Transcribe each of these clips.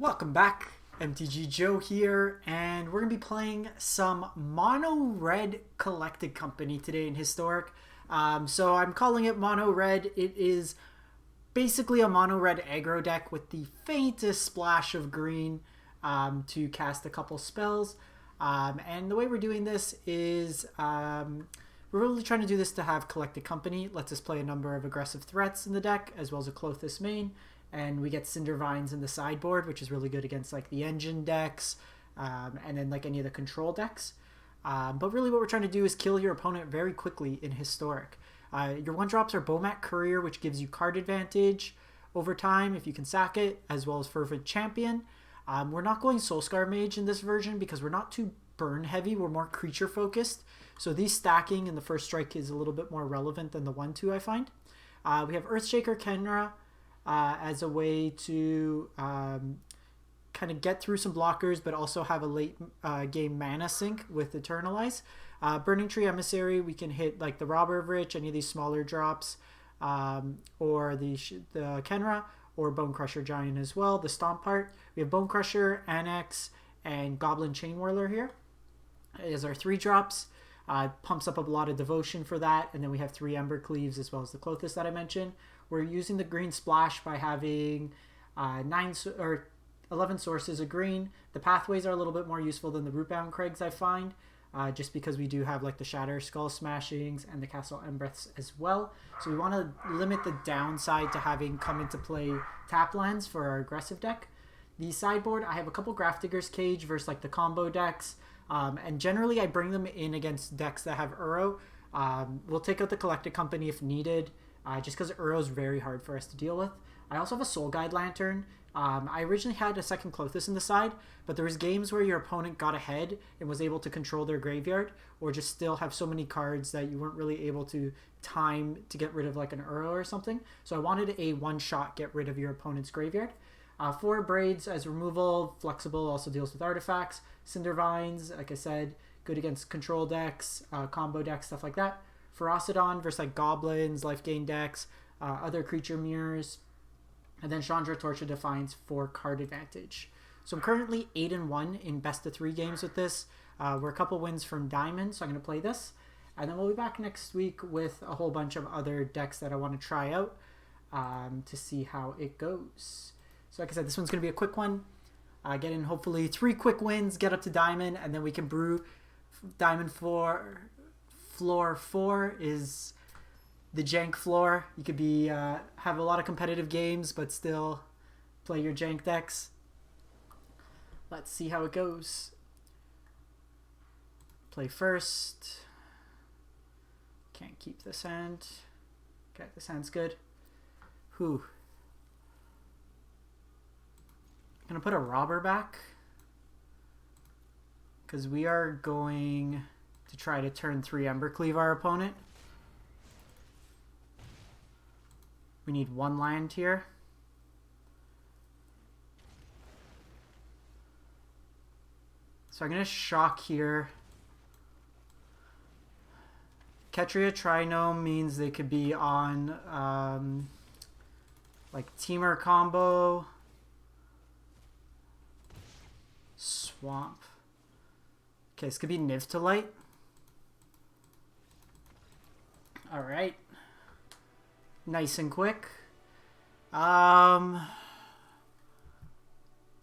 Welcome back, MTG Joe here, and we're going to be playing some Mono Red Collected Company today in Historic. So I'm calling it Mono Red. It is basically a Mono Red aggro deck with the faintest splash of green to cast a couple spells. And the way we're doing this is we're really trying to do this to have Collected Company. Lets us play a number of aggressive threats in the deck, as well as a Clothis main. And we get Cinder Vines in the sideboard, which is really good against like the engine decks, and then like any of the control decks. But really what we're trying to do is kill your opponent very quickly in Historic. Your 1-drops are Bomat Courier, which gives you card advantage over time if you can sack it, as well as Fervent Champion. We're not going Soulscar Mage in this version because we're not too burn heavy, we're more creature focused. So these stacking in the first strike is a little bit more relevant than the 1-2 I find. We have Earthshaker Kenra as a way to kind of get through some blockers, but also have a late game mana sink with Eternalize. Burning Tree Emissary, we can hit like the Robber of Rich, any of these smaller drops, or the Kenra, or Bone Crusher Giant as well, the Stomp part. We have Bone Crusher, Annex, and Goblin Chain Whirler here as our 3-drops. Pumps up a lot of devotion for that, and then we have 3 Ember Cleaves as well as the Clothis that I mentioned. We're using the green splash by having 11 sources of green. The pathways are a little bit more useful than the Rootbound Craigs, I find, just because we do have like the Shatter Skull Smashings and the Castle Embereths as well. So we want to limit the downside to having come into play tap lands for our aggressive deck. The sideboard, I have a couple Grafdigger's Cage versus like the combo decks, and generally I bring them in against decks that have Uro. We'll take out the Collected Company if needed, just because Uro is very hard for us to deal with. I also have a Soul Guide Lantern. I originally had a second Clothis in the side, but there was games where your opponent got ahead and was able to control their graveyard, or just still have so many cards that you weren't really able to time to get rid of like an Uro or something. So I wanted a one-shot get rid of your opponent's graveyard. 4 Braids as removal, flexible, also deals with artifacts. Cinder Vines, like I said, good against control decks, combo decks, stuff like that. Ferocidon versus like goblins, life gain decks, other creature mirrors, and then Chandra Torch of Defiance for card advantage. So I'm currently 8-1 in best of 3 games with this. We're a couple wins from Diamond, so I'm going to play this. And then we'll be back next week with a whole bunch of other decks that I want to try out to see how it goes. So like I said, this one's going to be a quick one. Get in hopefully 3 quick wins, get up to Diamond, and then we can brew Diamond Floor 4 is the jank floor. You could be have a lot of competitive games, but still play your jank decks. Let's see how it goes. Play first. Can't keep this hand. Okay, this hand's good. Whew. Gonna put a Robber back, because we are going to try to turn 3 Embercleave our opponent. We need 1 land here. So I'm going to shock here. Ketria Trinome means they could be on like Teamer combo. Swamp. Okay, this could be Niv-to-Light. Alright. Nice and quick. So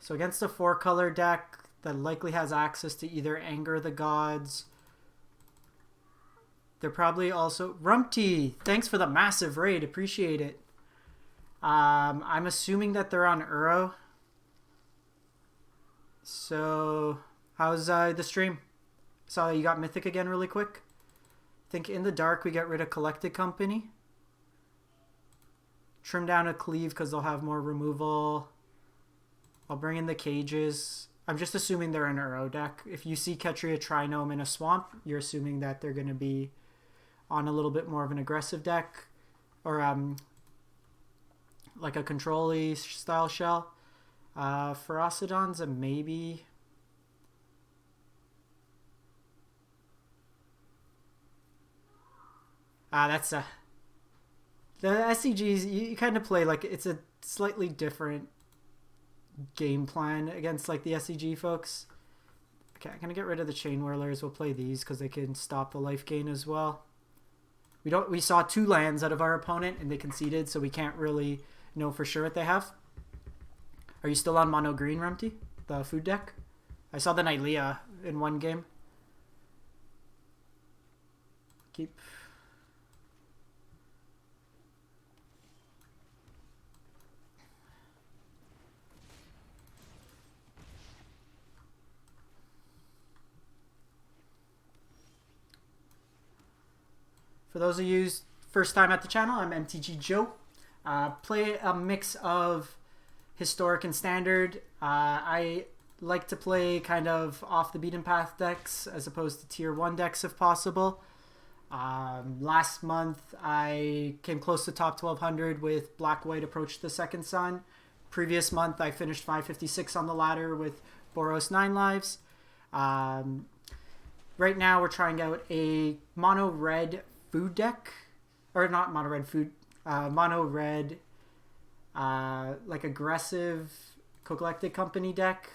against a 4-color deck that likely has access to either Anger the Gods. They're probably also... Rumpty! Thanks for the massive raid. Appreciate it. I'm assuming that they're on Uro. So, how's the stream? Saw that you got Mythic again really quick. I think in the dark we get rid of Collected Company. Trim down a Cleave because they'll have more removal. I'll bring in the Cages. I'm just assuming they're an Uro deck. If you see Ketria Trinome in a swamp, you're assuming that they're going to be on a little bit more of an aggressive deck. Or like a control-y style shell. Ferocidon's a maybe. That's the SCGs, you kind of play like it's a slightly different game plan against like the SEG folks. Okay, I'm gonna get rid of the Chain Whirlers. We'll play these because they can stop the life gain as well. We saw 2 lands out of our opponent and they conceded, so we can't really know for sure what they have. Are you still on mono green, Rumty? The food deck? I saw the Nylea in one game. Keep. For those of you first time at the channel, I'm MTG Joe. Play a mix of historic and standard. I like to play kind of off the beaten path decks as opposed to tier 1 decks if possible. Last month I came close to top 1200 with Black White Approach the Second Sun. Previous month I finished 556 on the ladder with Boros 9 Lives. Right now we're trying out a mono red food deck, or not mono red food, mono red like aggressive Collected Company deck.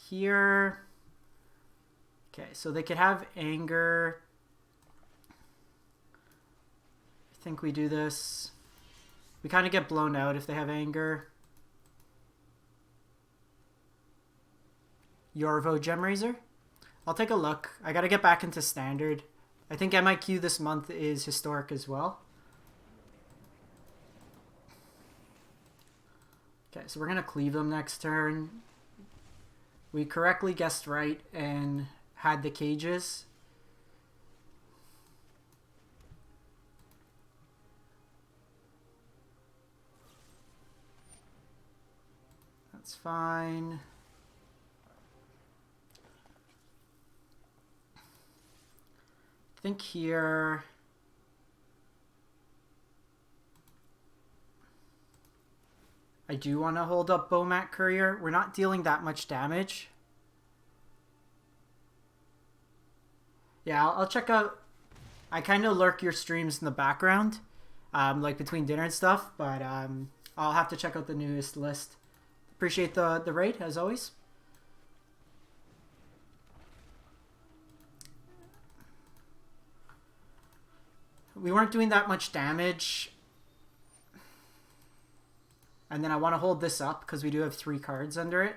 Here, okay, so they could have anger. I think we do this. We kind of get blown out if they have anger. Yorvo Gemraiser. I'll take a look. I gotta get back into standard. I think MIQ this month is historic as well. Okay, so we're gonna cleave them next turn. We correctly guessed right and had the cages. That's fine. I think here I do want to hold up Bomat Courier. We're not dealing that much damage. Yeah, I'll check out. I kind of lurk your streams in the background, like between dinner and stuff, but I'll have to check out the newest list. Appreciate the raid, as always. We weren't doing that much damage. And then I want to hold this up because we do have 3 cards under it.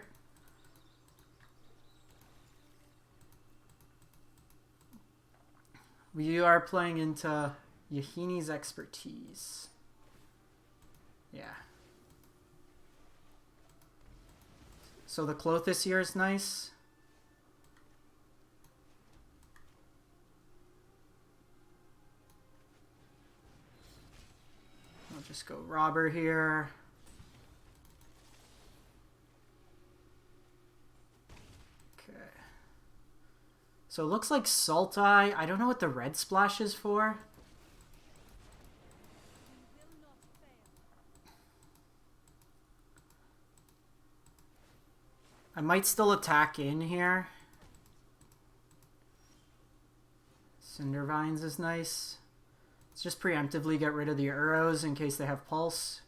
We are playing into Yahini's Expertise. Yeah. So the Cloth this year is nice. I'll just go Robber here. So it looks like Sultai. I don't know what the red splash is for. I might still attack in here. Cindervines is nice. Let's just preemptively get rid of the Uros in case they have Pulse.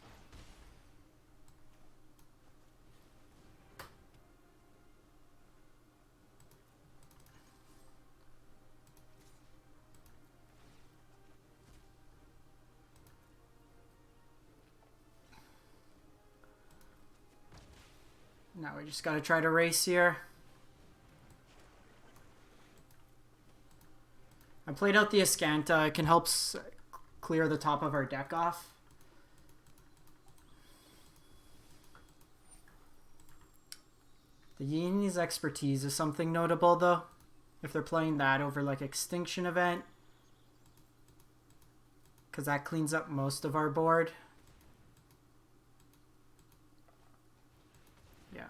Now we just gotta try to race here. I played out the Ascanta. It can help clear the top of our deck off. The Yini's Expertise is something notable though. If they're playing that over like Extinction Event. Because that cleans up most of our board. Yeah.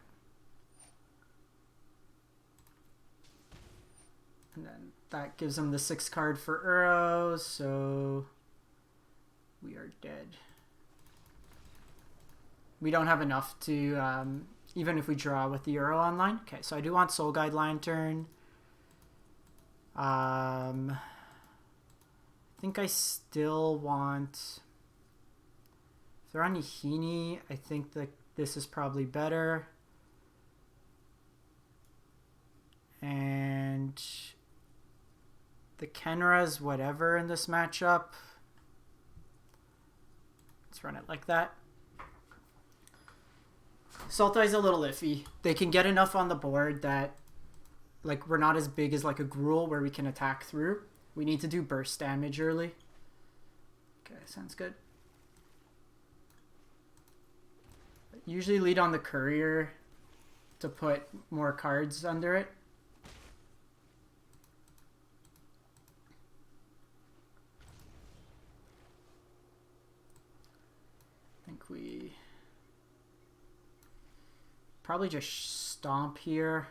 And then that gives them the 6 card for Uros, so we are dead. We don't have enough to, even if we draw with the Uro online. Okay, so I do want Soul Guide Lantern. I think I still want... If they're on Yahini, I think that this is probably better. And the Kenra's whatever in this matchup. Let's run it like that. Sultai's a little iffy. They can get enough on the board that like we're not as big as like a Gruul where we can attack through. We need to do burst damage early. Okay, sounds good. Usually lead on the courier to put more cards under it. I think we probably just stomp here.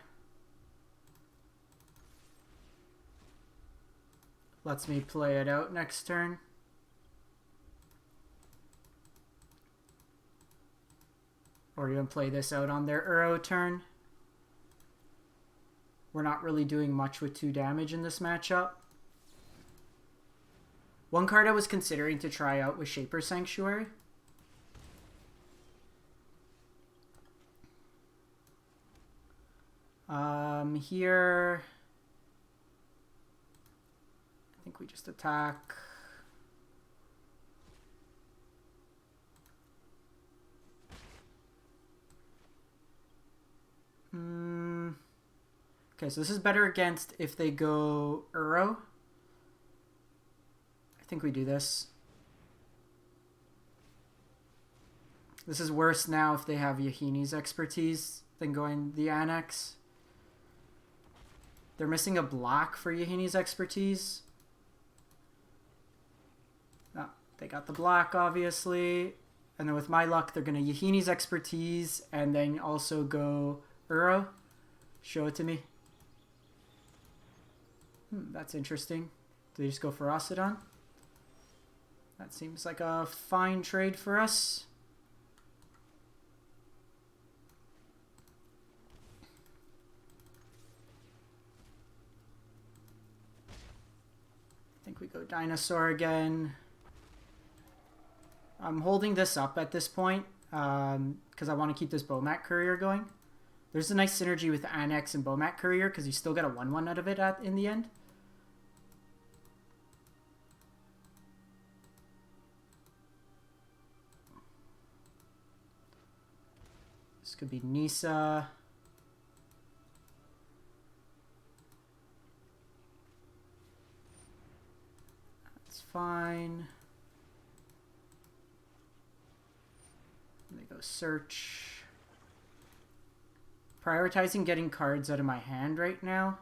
Lets me play it out next turn. Or even play this out on their Uro turn. We're not really doing much with 2 damage in this matchup. One card I was considering to try out was Shaper Sanctuary. Here, I think we just attack. Okay, so this is better against if they go Uro. I think we do this. This is worse now if they have Yahini's expertise than going the Annex. They're missing a block for Yahini's expertise. Oh, they got the block, obviously. And then with my luck, they're going to Yahini's expertise and then also go Uro. Show it to me. That's interesting. Do they just go for Osidon? That seems like a fine trade for us. I think we go Dinosaur again. I'm holding this up at this point because I want to keep this Bomat Courier going. There's a nice synergy with Annex and Bomat Courier because you still get a 1/1 out of it in the end. This could be Nisa. That's fine. And they go search. Prioritizing getting cards out of my hand right now.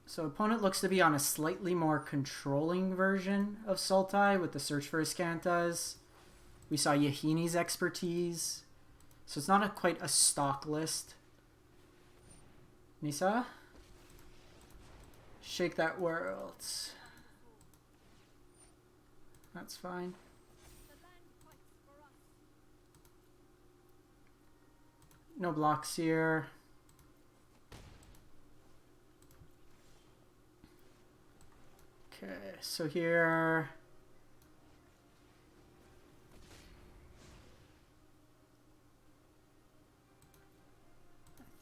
So opponent looks to be on a slightly more controlling version of Sultai with the search for Iskantas. We saw Yahini's expertise. So it's not quite a stock list. Nisa? Shake that world. That's fine. No blocks here. Okay, so here...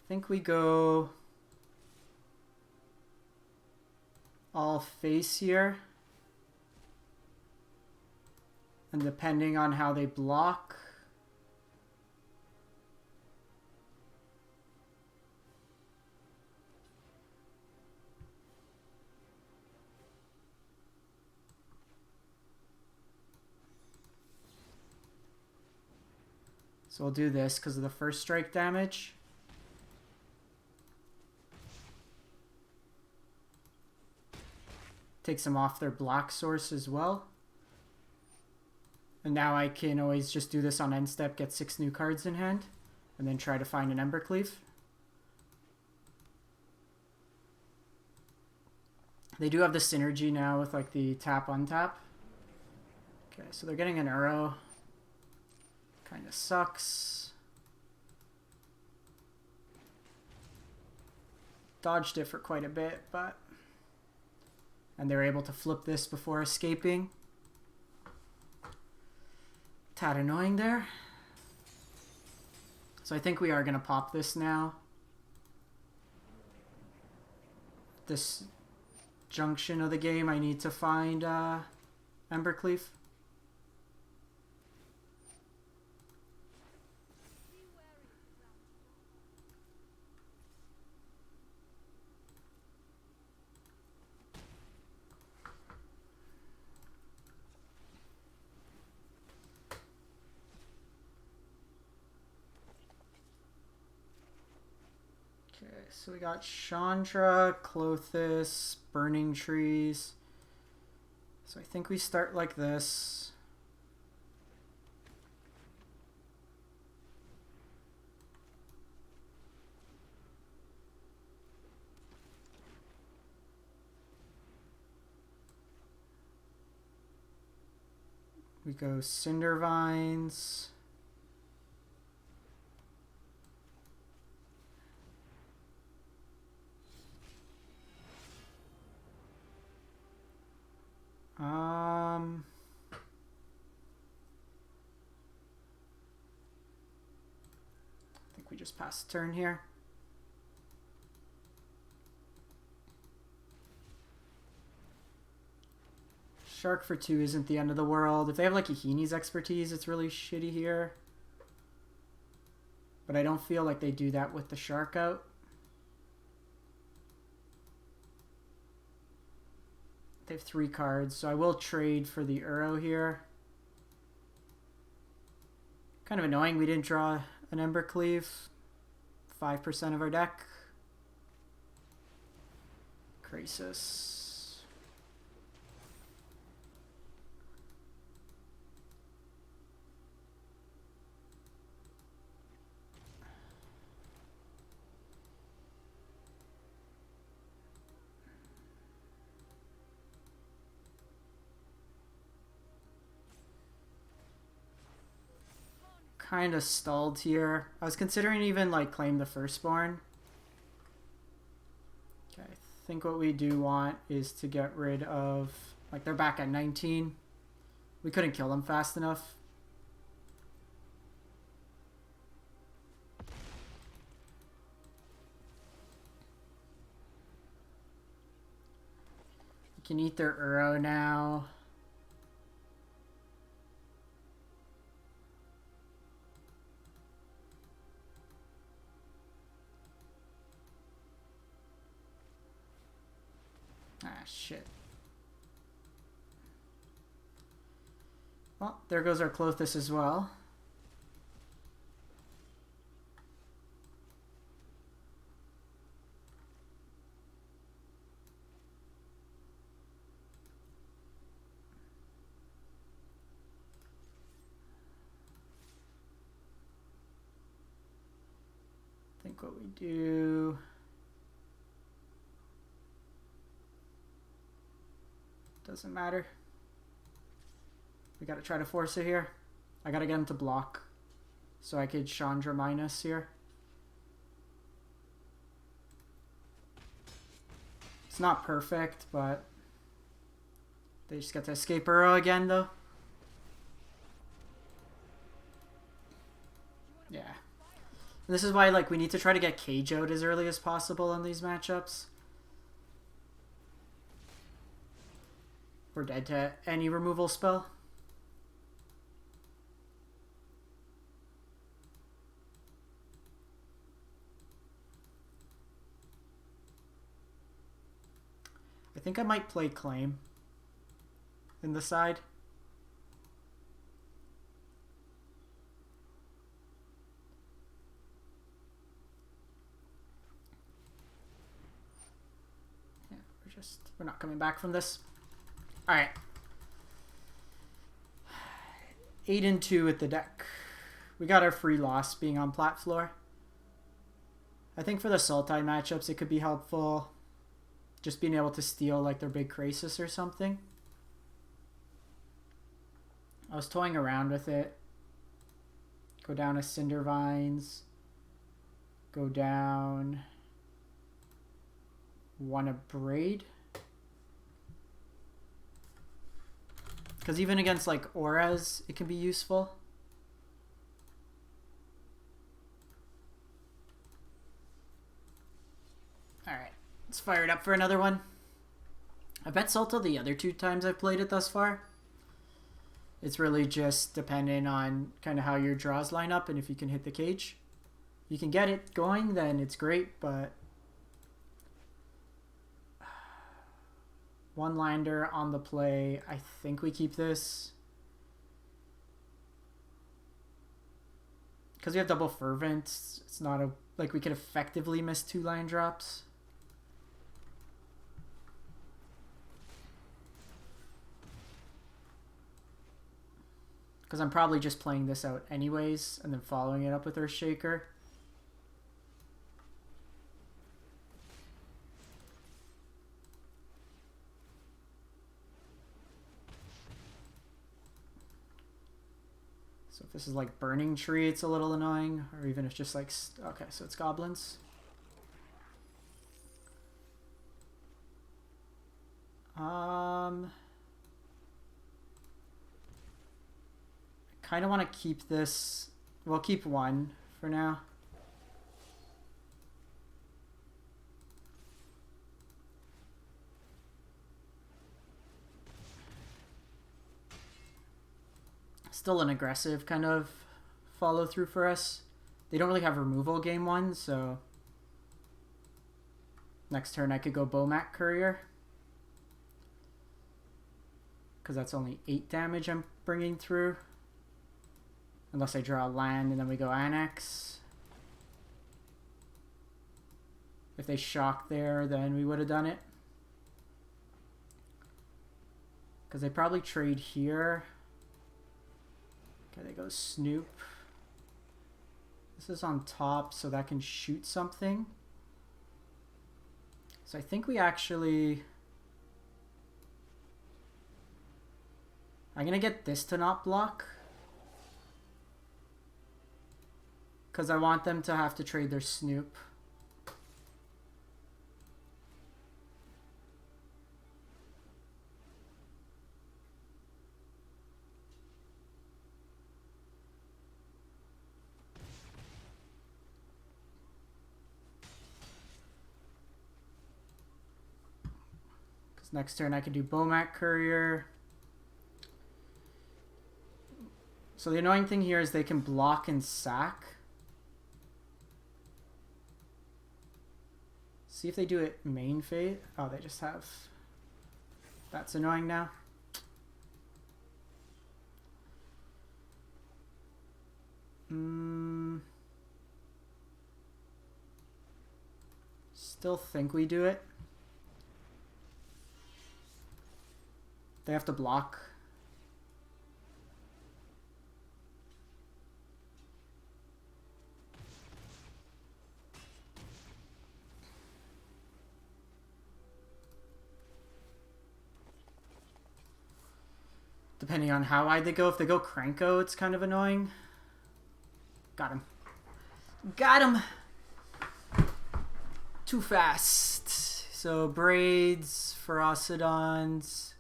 I think we go all face here. And depending on how they block... So we'll do this because of the first strike damage. Takes them off their block source as well. And now I can always just do this on end step, get 6 new cards in hand, and then try to find an Embercleave. They do have the synergy now with like the tap untap. Okay, so they're getting an Uro. Kind of sucks. Dodged it for quite a bit, but... And they were able to flip this before escaping. Tad annoying there. So I think we are going to pop this now. This junction of the game, I need to find Embercleave. So we got Chandra, Clothis, Burning Trees. So I think we start like this. We go Cinder Vines. I think we just pass the turn here. Shark for 2 isn't the end of the world. If they have like Ihini's expertise, it's really shitty here. But I don't feel like they do that with the shark out. They have 3 cards, so I will trade for the Uro here. Kind of annoying we didn't draw an Embercleave. 5% of our deck. Crisis. Kind of stalled here. I was considering even like claim the firstborn. Okay, I think what we do want is to get rid of, like, they're back at 19. We couldn't kill them fast enough. We can eat their Uro now. Ah, shit. Well, there goes our Clothis as well. I think what we do... Doesn't matter. We gotta try to force it here. I gotta get him to block so I could Chandra minus here. It's not perfect, but they just get to escape Uro again, though. Yeah. And this is why, like, we need to try to get Cage out as early as possible in these matchups. We're dead to any removal spell. I think I might play Claim in the side. Yeah, we're not coming back from this. Alright. 8-2 with the deck. We got our free loss being on plat floor. I think for the Sultai matchups it could be helpful. Just being able to steal like their big Crisis or something. I was toying around with it. Go down a Cinder Vines. Go down one a Braid. Because even against like auras, it can be useful. Alright, let's fire it up for another one. I bet Salta the other 2 times I've played it thus far. It's really just dependent on kind of how your draws line up and if you can hit the cage. If you can get it going, then it's great, but... One lander on the play. I think we keep this. Because we have double Fervent, it's not a... Like, we could effectively miss 2 line drops. Because I'm probably just playing this out anyways, and then following it up with Earthshaker. So if this is like Burning Tree, it's a little annoying. Or even if it's just like... Okay, so it's Goblins. Kind of want to keep this. We'll keep 1 for now. Still an aggressive kind of follow through for us. They don't really have removal game 1, so next turn I could go Bomat Courier. Because that's only 8 damage I'm bringing through. Unless I draw a land and then we go Annex. If they shock there, then we would have done it. Because they probably trade here. Okay, they go Snoop. This is on top, so that can shoot something. So I think we actually... I'm going to get this to not block. Because I want them to have to trade their Snoop. Because next turn I can do Bomat Courier. So the annoying thing here is they can block and sack. See if they do it main phase. Oh, they just have... That's annoying now. Still think we do it. They have to block. Depending on how wide they go. If they go Krenko, it's kind of annoying. Got him. Got him! Too fast. So Braids, Ferocidons,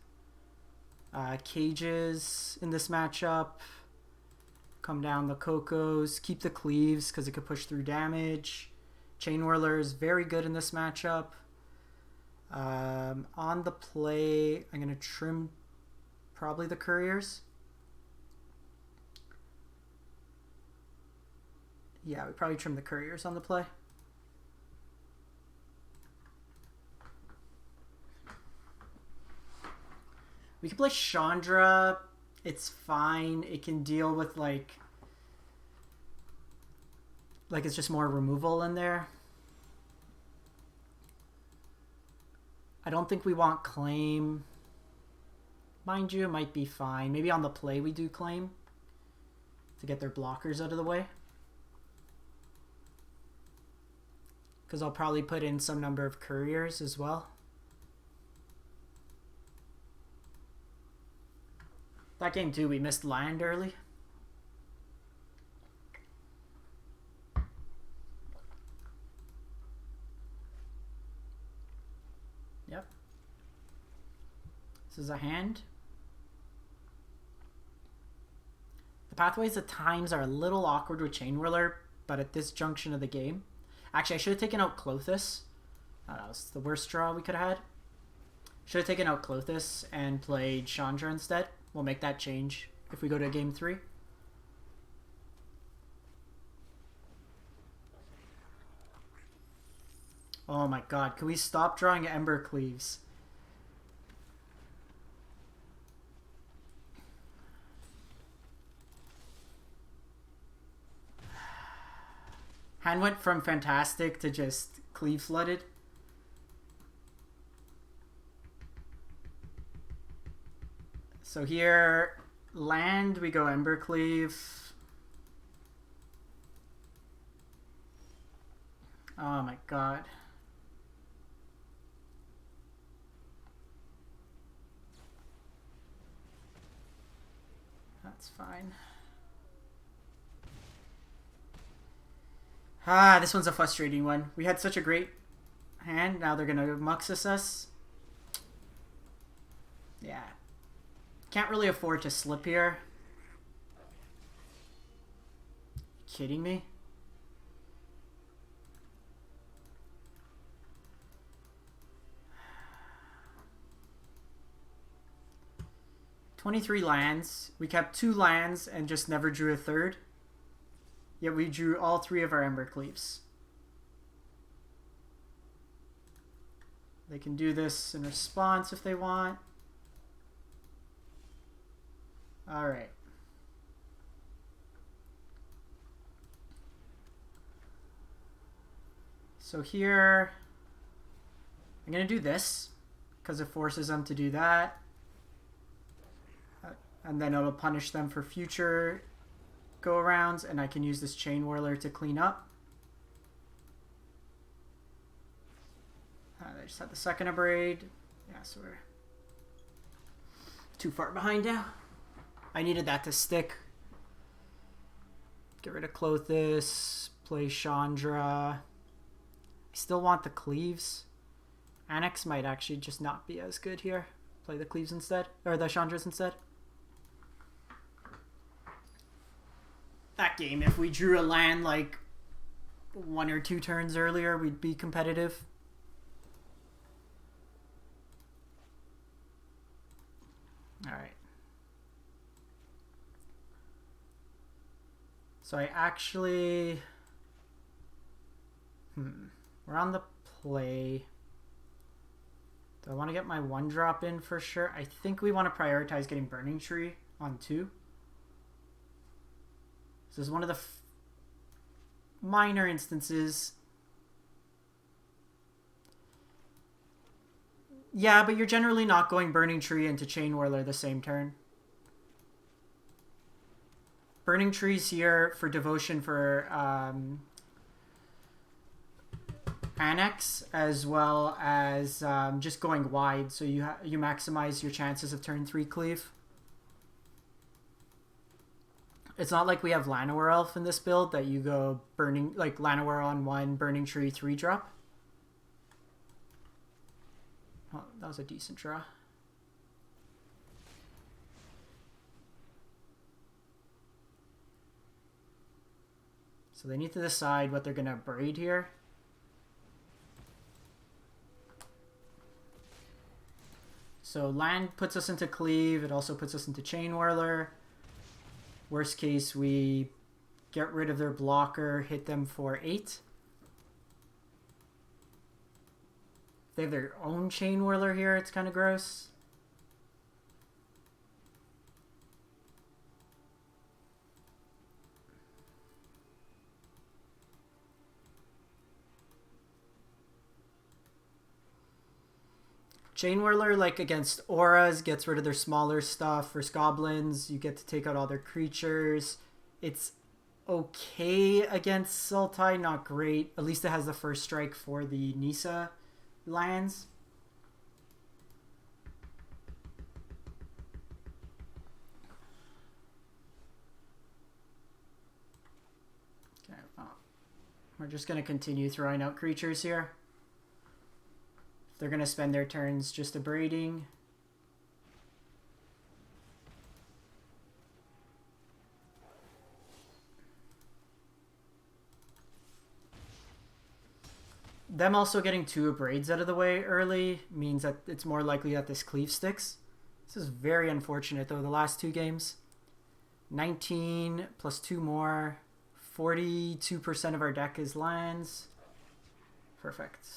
Cages in this matchup. Come down the Cocos. Keep the Cleaves because it could push through damage. Chain Whirlers, very good in this matchup. On the play, I'm going to trim... Probably the Couriers. Yeah, we probably trim the Couriers on the play. We can play Chandra. It's fine. It can deal with like it's just more removal in there. I don't think we want Claim. Mind you, it might be fine. Maybe on the play we do Claim to get their blockers out of the way. Because I'll probably put in some number of Couriers as well. That game too, we missed land early. This is a hand. The pathways at times are a little awkward with Chain Whirler, but at this junction of the game... Actually, I should have taken out Clothis. That was the worst draw we could have had. Should have taken out Clothis and played Chandra instead. We'll make that change if we go to game 3. Oh my god, can we stop drawing Ember Cleaves? Hand went from fantastic to just cleave flooded. So here, land, we go Ember Cleave. Oh my god. That's fine. Ah, this one's a frustrating one. We had such a great hand. Now they're going to Muxus us. Yeah. Can't really afford to slip here. Kidding me? "23 lands. We kept 2 lands and just never drew a third. Yet we drew all 3 of our Ember Cleaves. They can do this in response if they want. Alright. So here, I'm going to do this because it forces them to do that. And then it'll punish them for future go-arounds, and I can use this Chain Whirler to clean up. They just had the second Abrade. Yeah, so we're too far behind now. I needed that to stick. Get rid of Clothis. Play Chandra. I still want the Cleaves. Annex might actually just not be as good here. Play the Cleaves instead. Or the Chandras instead. That game, if we drew a land like 1 or 2 turns earlier, we'd be competitive. Alright. So I actually... We're on the play. Do I want to get my 1-drop in for sure? I think we want to prioritize getting Burning Tree on 2. This is one of the minor instances. Yeah, but you're generally not going Burning Tree into Chain Whirler the same turn. Burning Tree's here for devotion for Annex, as well as just going wide, so you maximize your chances of turn 3 cleave. It's not like we have Llanowar Elf in this build that you go burning, like Llanowar on 1, Burning Tree 3-drop. Oh, that was a decent draw. So they need to decide what they're going to braid here. So land puts us into cleave. It also puts us into Chain Whirler. Worst case, we get rid of their blocker, hit them for 8. They have their own Chain Whirler here. It's kind of gross. Chain Whirler, like against auras, gets rid of their smaller stuff. For goblins, you get to take out all their creatures. It's okay against Sultai, not great. At least it has the first strike for the Nisa lands. Okay, well, we're just going to continue throwing out creatures here. They're going to spend their turns just abrading. them also getting 2 abrades out of the way early means that it's more likely that this cleave sticks. This is very unfortunate though, the last 2 games. 19 plus 2 more. 42% of our deck is lands. Perfect.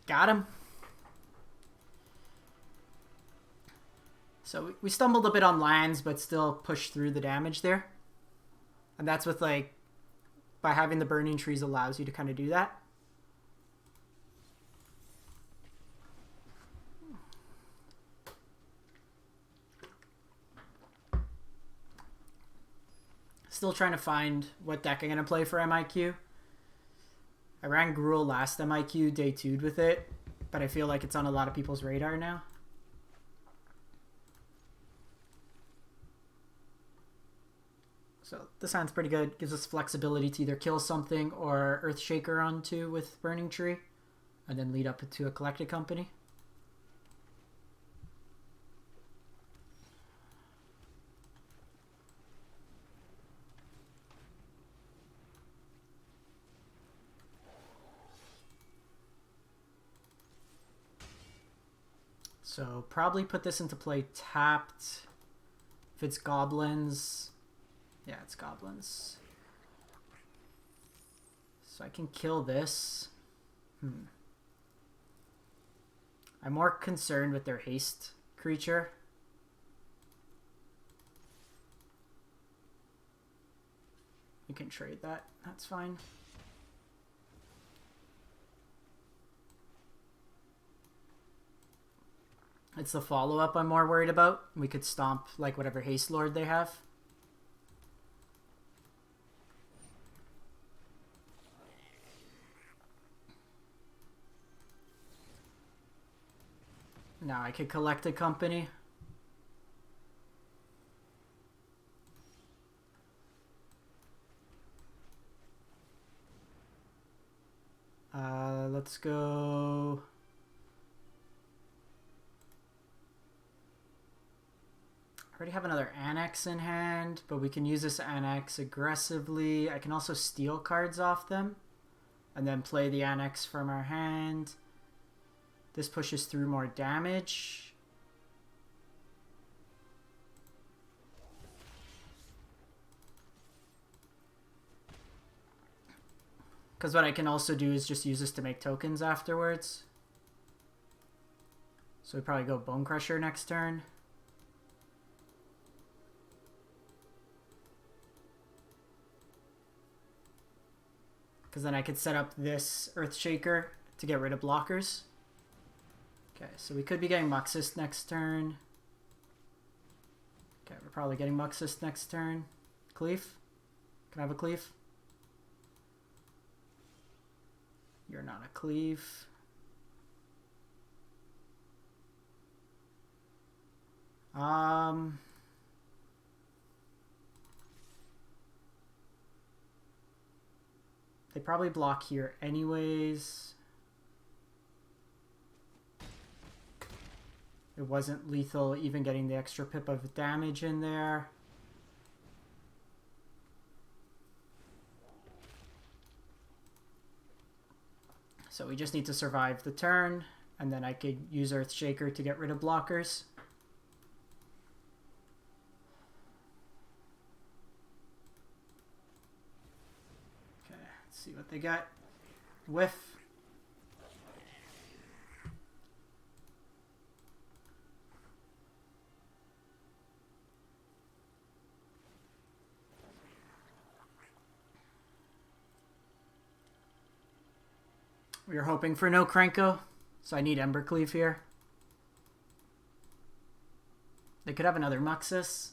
Got him. So we stumbled a bit on lands, but still pushed through the damage there. And that's with, like, by having the burning trees allows you to kind of do that. Still trying to find what deck I'm going to play for MIQ. I ran Gruul last MIQ, day 2'd with it, but I feel like it's on a lot of people's radar now. So this hand's pretty good. Gives us flexibility to either kill something or Earthshaker onto with Burning Tree, and then lead up to a Collected Company. So probably put this into play tapped. If it's goblins, yeah, it's goblins. So I can kill this. I'm more concerned with their haste creature. You can trade that. That's fine. It's the follow-up I'm more worried about. We could stomp like whatever haste lord they have. Now I could collect a company. Let's go. I already have another Annex in hand, but we can use this Annex aggressively. I can also steal cards off them and then play the Annex from our hand. This pushes through more damage. Because what I can also do is just use this to make tokens afterwards. So we probably go Bone Crusher next turn. Because then I could set up this Earthshaker to get rid of blockers. Okay, so we could be getting Muxus next turn. Okay, we're probably getting Muxus next turn. Cleave? Can I have a Cleave? You're not a Cleave. They probably block here anyways. It wasn't lethal, even getting the extra pip of damage in there. So we just need to survive the turn, and then I could use Earthshaker to get rid of blockers. Okay, let's see what they got. Whiff. We were hoping for no Krenko, so I need Embercleave here. They could have another Muxus.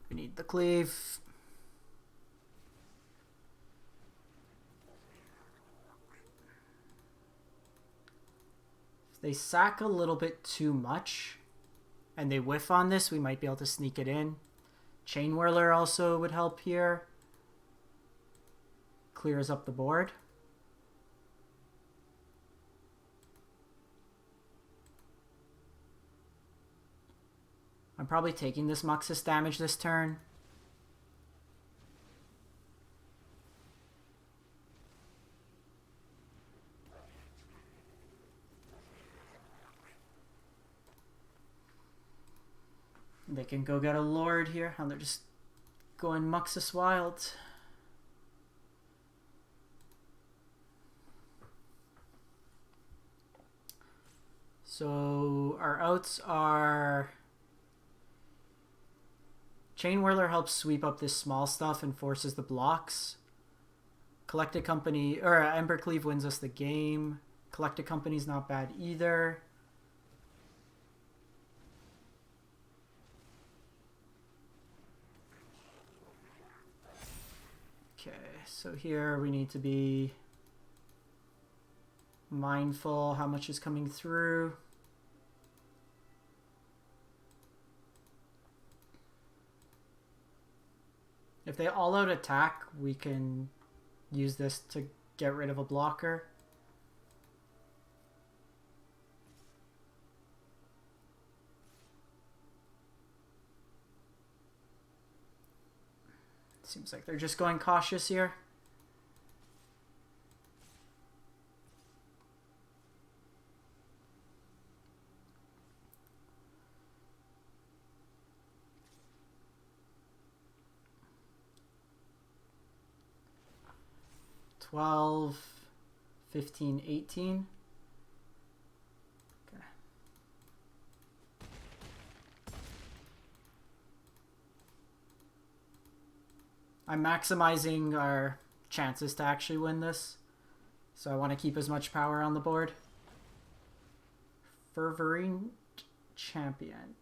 We need the Cleave. If they sack a little bit too much and they whiff on this, we might be able to sneak it in. Chain Whirler also would help here. Clears up the board. I'm probably taking this Muxus damage this turn. They can go get a Lord here, and they're just going Muxus Wild. So our outs are... Chain Whirler helps sweep up this small stuff and forces the blocks. Collected Company, or Embercleave wins us the game. Collected Company's not bad either. Okay, so here we need to be mindful how much is coming through. If they all out attack, we can use this to get rid of a blocker. Seems like they're just going cautious here. $12, $15, $18. Okay. I'm maximizing our chances to actually win this, so I want to keep as much power on the board. Fervent Champion.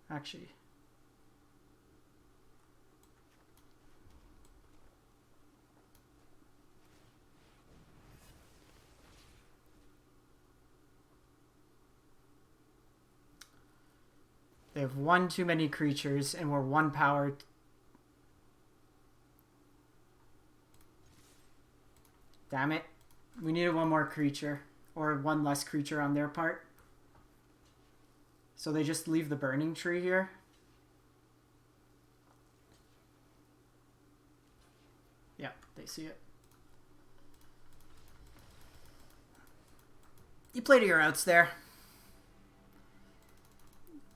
Actually, they have one too many creatures, and we're one power. Damn it. We needed one more creature, or one less creature on their part. So they just leave the Burning Tree here. Yep, they see it. You play to your outs there.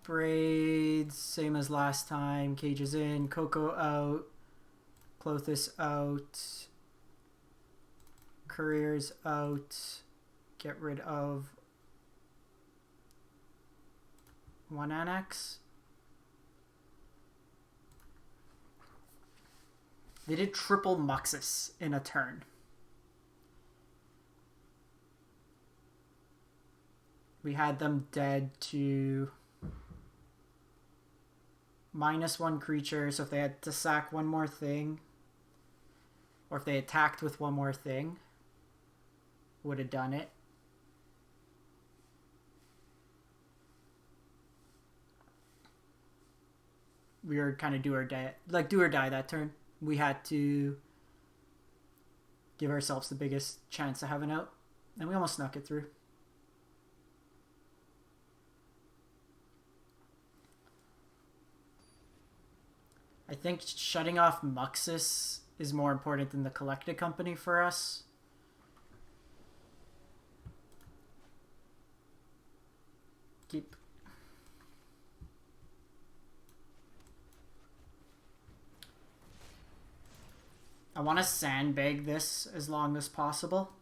Braids, same as last time. Cages in, Coco out, Clothis out, Couriers out, get rid of one annex. They did triple Muxus in a turn. We had them dead to -1 creature, so if they had to sack one more thing, or if they attacked with one more thing, would have done it. We were kind of do or die that turn. We had to give ourselves the biggest chance of having out, and we almost snuck it through. I think shutting off Muxus is more important than the Collected Company for us. Keep. I want to sandbag this as long as possible.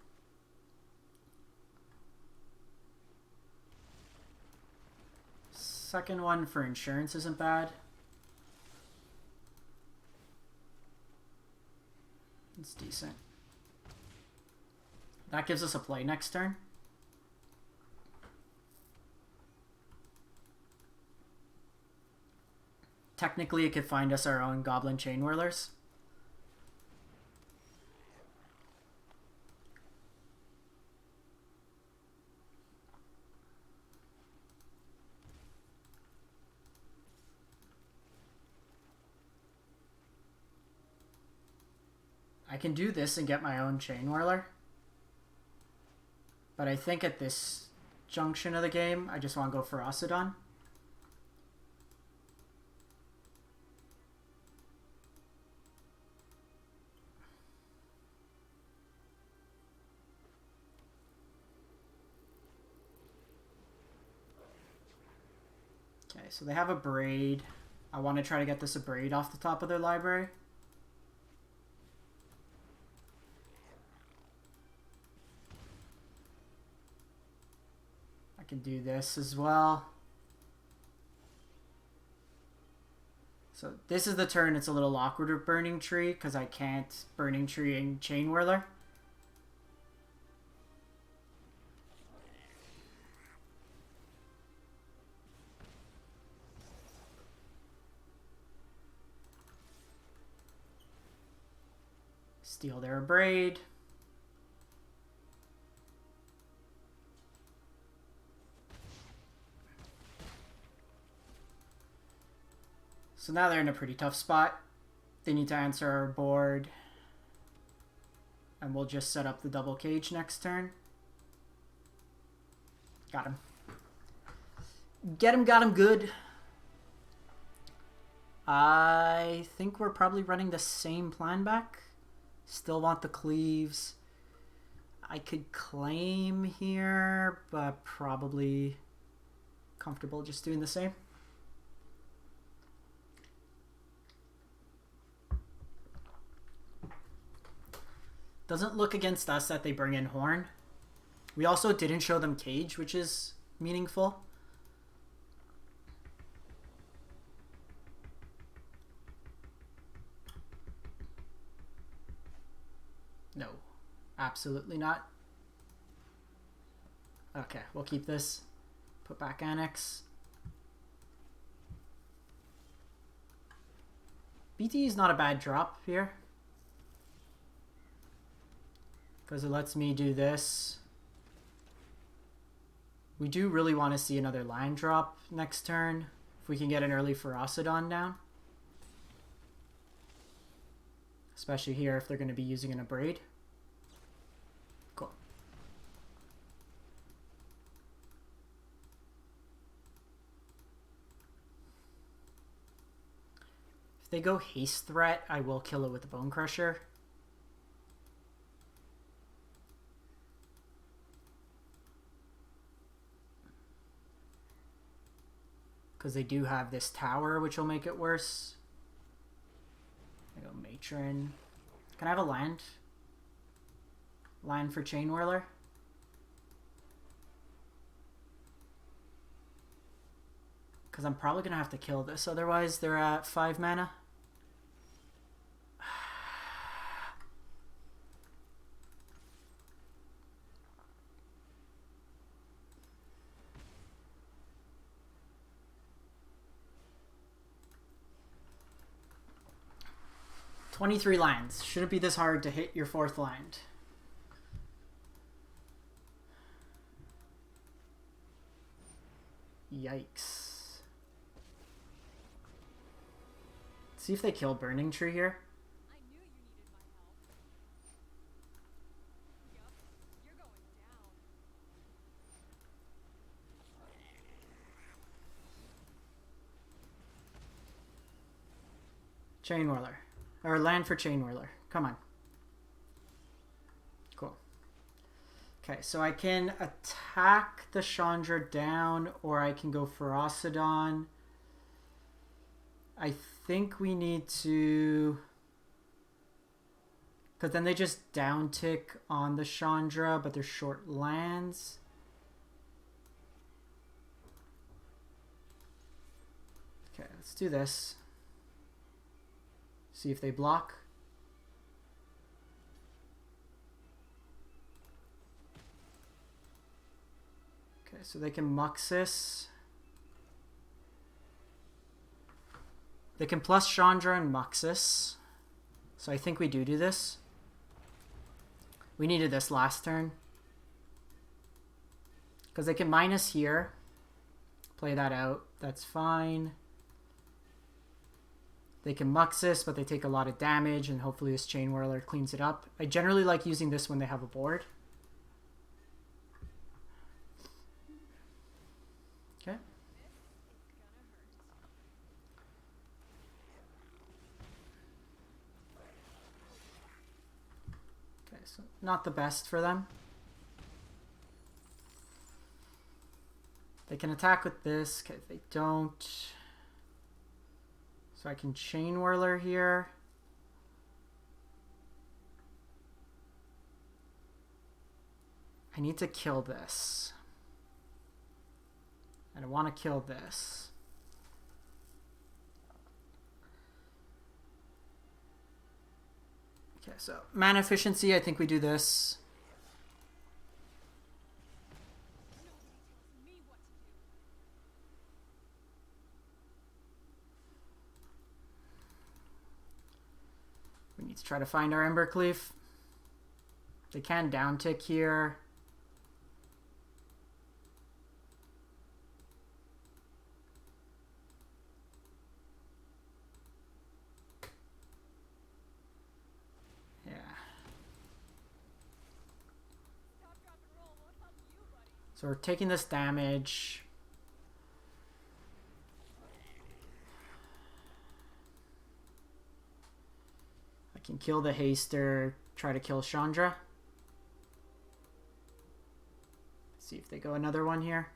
Second one for insurance isn't bad. It's decent. That gives us a play next turn. Technically, it could find us our own Goblin Chain Whirlers. I can do this and get my own Chain Whirler. But I think at this junction of the game, I just want to go for Ferocidon. Okay, so they have a Braid. I want to try to get this a Braid off the top of their library. I can do this as well. So this is the turn it's a little awkward with Burning Tree because I can't Burning Tree and Chain Whirler. Steal their Braid. So now they're in a pretty tough spot. They need to answer our board. And we'll just set up the double cage next turn. Got him. Got him good. I think we're probably running the same plan back. Still want the cleaves. I could claim here, but probably comfortable just doing the same. Doesn't look against us that they bring in Horn. We also didn't show them Cage, which is meaningful. No, absolutely not. Okay, we'll keep this. Put back Annex. BT is not a bad drop here, because it lets me do this. We do really want to see another land drop next turn, if we can get an early Ferocidon down. Especially here if they're going to be using an Braid. Cool. If they go Haste Threat, I will kill it with the Bone Crusher. Because they do have this tower, which will make it worse. I go Matron. Can I have a land? Land for Chain Whirler? Because I'm probably going to have to kill this, otherwise they're at 5 mana. $23 lands. Shouldn't be this hard to hit your 4th land. Yikes. Let's see if they kill Burning Tree here. I knew you needed my help. Yup, you're going down. Chain Whirler. Or land for Chain Whirler. Come on. Cool. Okay, so I can attack the Chandra down, or I can go Ferocidon. I think we need to... because then they just down tick on the Chandra, but they're short lands. Okay, let's do this. See if they block. Okay, so they can Muxus. They can plus Chandra and Muxus. So I think we do this. We needed this last turn. Because they can minus here. Play that out. That's fine. They can Muxus, but they take a lot of damage, and hopefully this Chain Whirler cleans it up. I generally like using this when they have a board. Okay. Okay, so not the best for them. They can attack with this. Okay, if they don't... So I can Chain Whirler here. I need to kill this. And I want to kill this. Okay, so mana efficiency, I think we do this. We need to try to find our Embercleave. They can downtick here. Yeah. So we're taking this damage. I can kill the Haster, try to kill Chandra. See if they go another one here.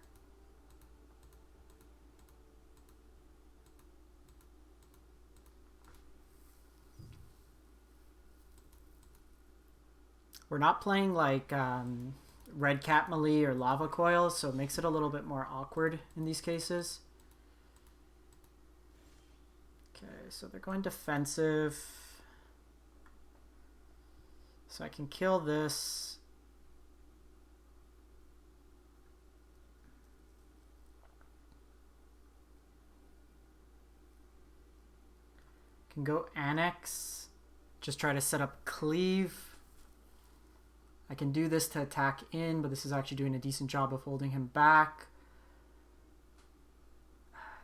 We're not playing like Red Cat Melee or Lava Coil, so it makes it a little bit more awkward in these cases. Okay, so they're going defensive. So I can kill this. Can go Annex. Just try to set up Cleave. I can do this to attack in, but this is actually doing a decent job of holding him back.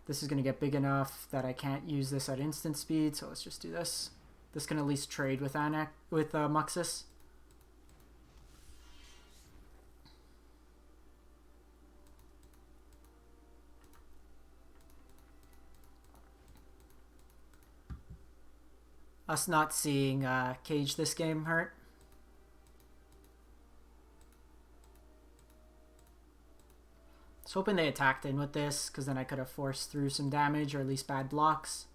This is going to get big enough that I can't use this at instant speed, so let's just do this. This can at least trade with Muxus. Us not seeing Cage this game hurt. I was hoping they attacked in with this, because then I could have forced through some damage, or at least bad blocks.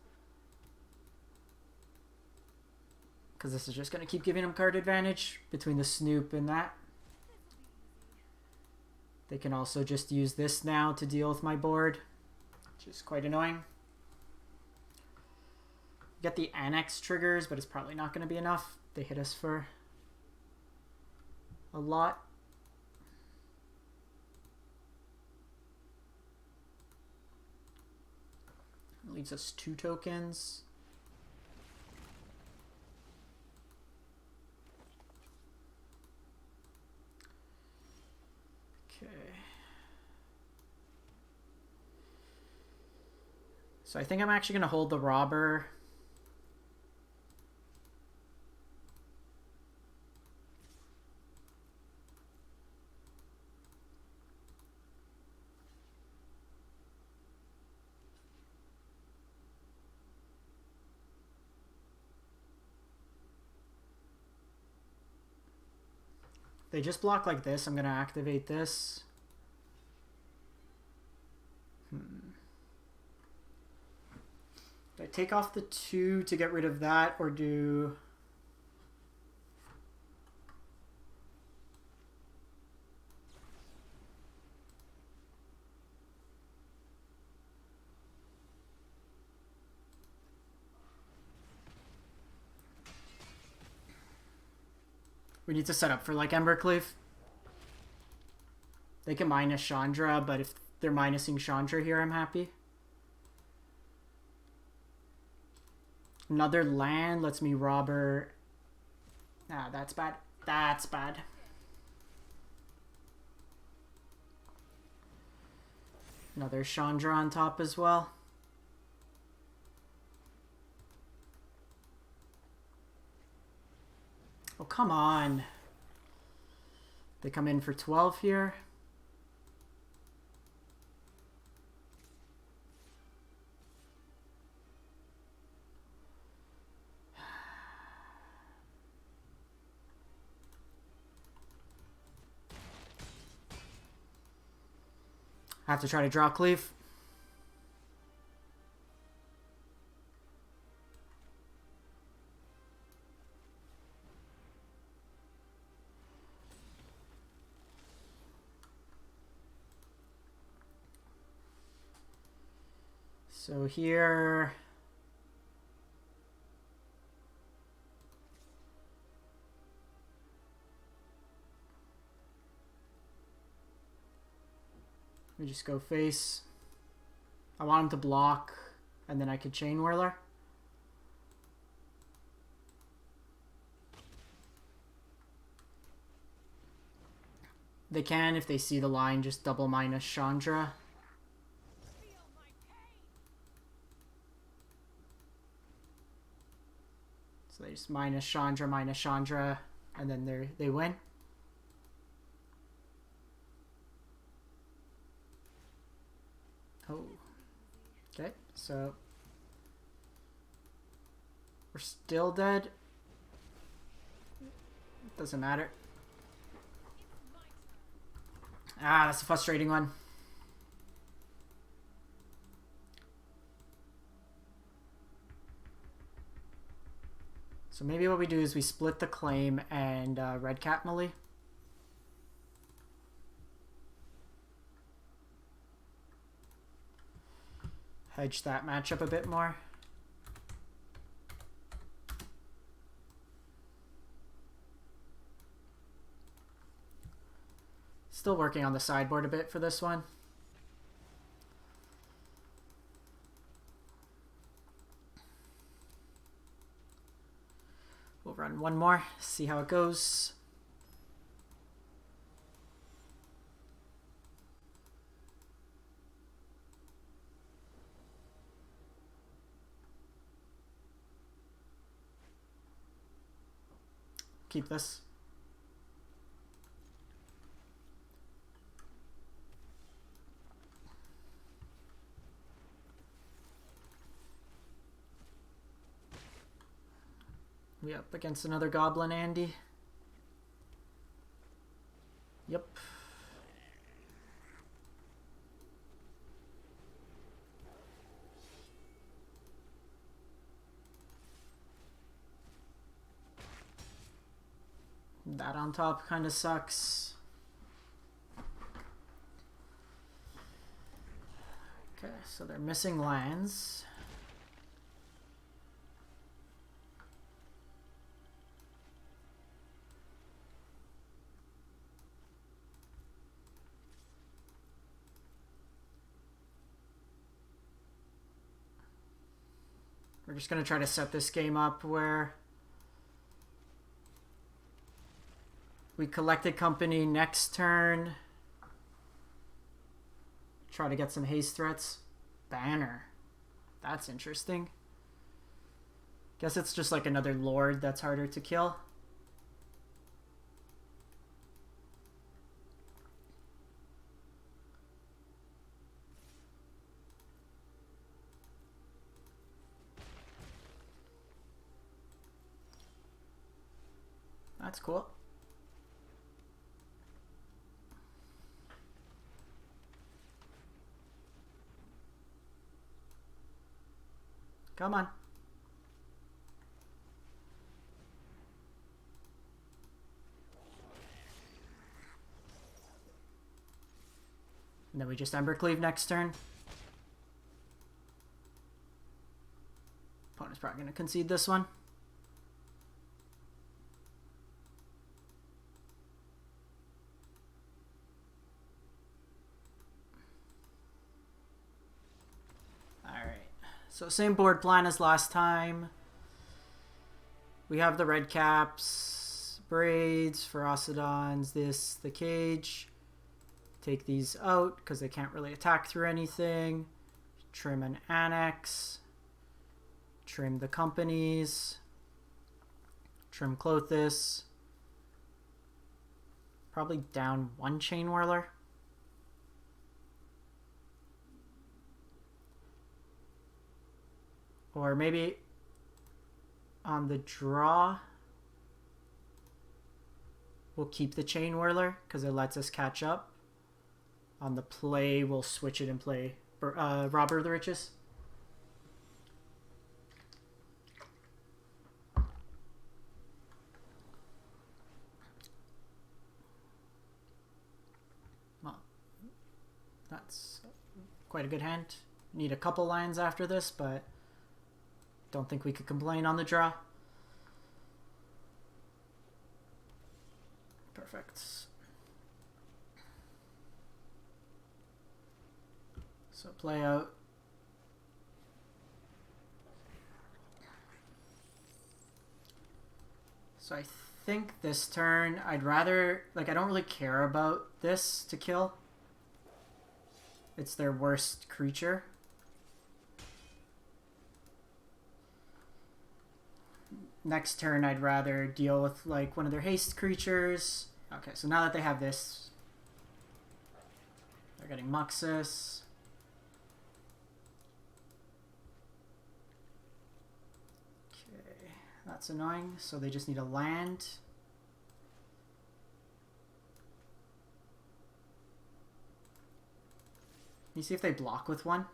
Because this is just going to keep giving them card advantage between the Snoop and that. They can also just use this now to deal with my board, which is quite annoying. Get the Annex triggers, but it's probably not going to be enough. They hit us for a lot. It leaves us 2 tokens. Okay. So I think I'm actually going to hold the Robber. They just block like this. I'm going to activate this. Do I take off the 2 to get rid of that, or do... We need to set up for like Embercleave. They can minus Chandra, but if they're minusing Chandra here, I'm happy. Another land lets me Robber. Ah, that's bad. That's bad. Another Chandra on top as well. Oh, come on. They come in for 12 here. I have to try to draw cleave. So here... Let me just go face. I want him to block, and then I could Chain Whirler. They can, if they see the line, just double minus Chandra. So they just minus Chandra, and then they win. Oh. Okay, so we're still dead. Doesn't matter. Ah, that's a frustrating one. So maybe what we do is we split the claim and red cap melee. Hedge that matchup a bit more. Still working on the sideboard a bit for this one. We'll run one more, see how it goes. Keep this. We up against another Goblin Andy. Yep. That on top kind of sucks. Okay, so they're missing lands. We're just going to try to set this game up where we collected company next turn. Try to get some haste threats. Banner. That's interesting. Guess it's just like another lord that's harder to kill. That's cool. Come on. And then we just Embercleave next turn. Opponent's probably going to concede this one. So same board plan as last time. We have the red caps, braids, Ferocidons, the cage. Take these out because they can't really attack through anything. Trim an annex. Trim the companies. Trim Clothis. Probably down one Chain Whirler. Or maybe on the draw, we'll keep the Chain Whirler because it lets us catch up. On the play, we'll switch it and play Robber of the Riches. Well, that's quite a good hand. Need a couple lines after this, but don't think we could complain on the draw. Perfect. So play out. So I think this turn, I'd rather, like, I don't really care about this to kill. It's their worst creature. Next turn, I'd rather deal with, like, one of their haste creatures. Okay, so now that they have this, they're getting Muxus. Okay, that's annoying. So they just need a land. Let me see if they block with one.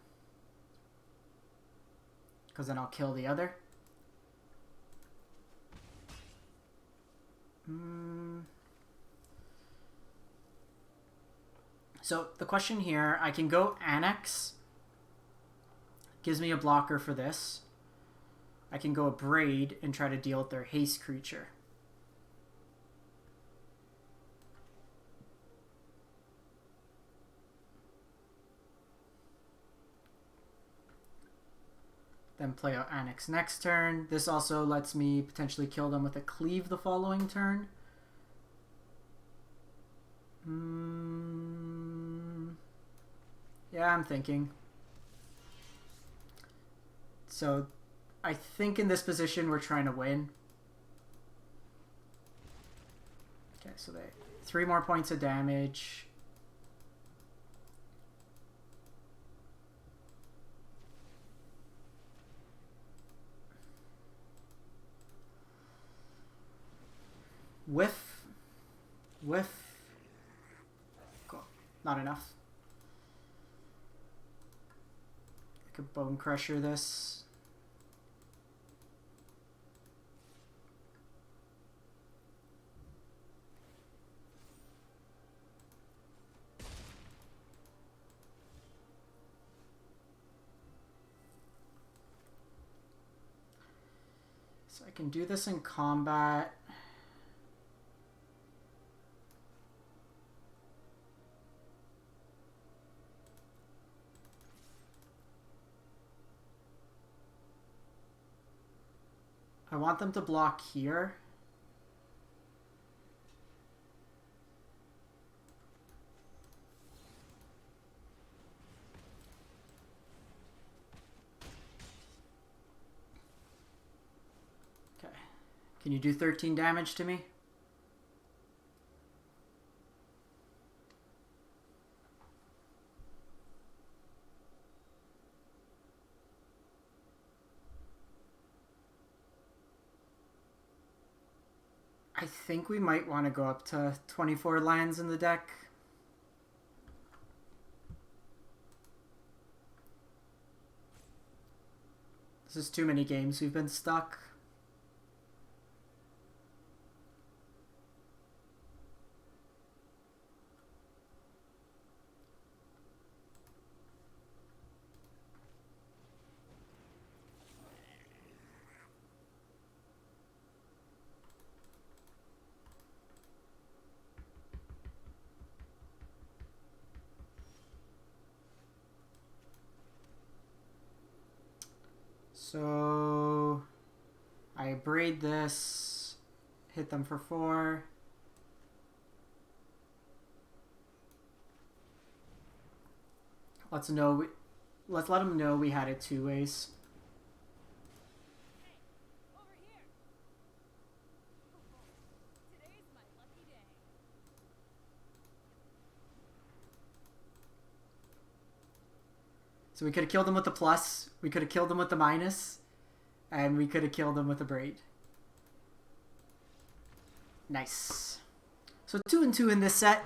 Because then I'll kill the other. So the question here, I can go Annex. Gives me a blocker for this. I can go Braid and try to deal with their haste creature. Then play out Annex next turn. This also lets me potentially kill them with a Cleave the following turn. Yeah, I'm thinking. So, I think in this position we're trying to win. Okay, so they 3 more points of damage. Whiff. Cool. Not enough. I could Bone Crusher this. So I can do this in combat. I want them to block here. Okay. Can you do 13 damage to me? I think we might want to go up to 24 lands in the deck. This is too many games we've been stuck. So I braid this, hit them for 4. Let's let them know we had it 2 ways. Hey, over here. Today's my lucky day. So we could have killed them with the plus, we could have killed them with the minus, and we could have killed them with the braid. Nice. So 2 and 2 in this set.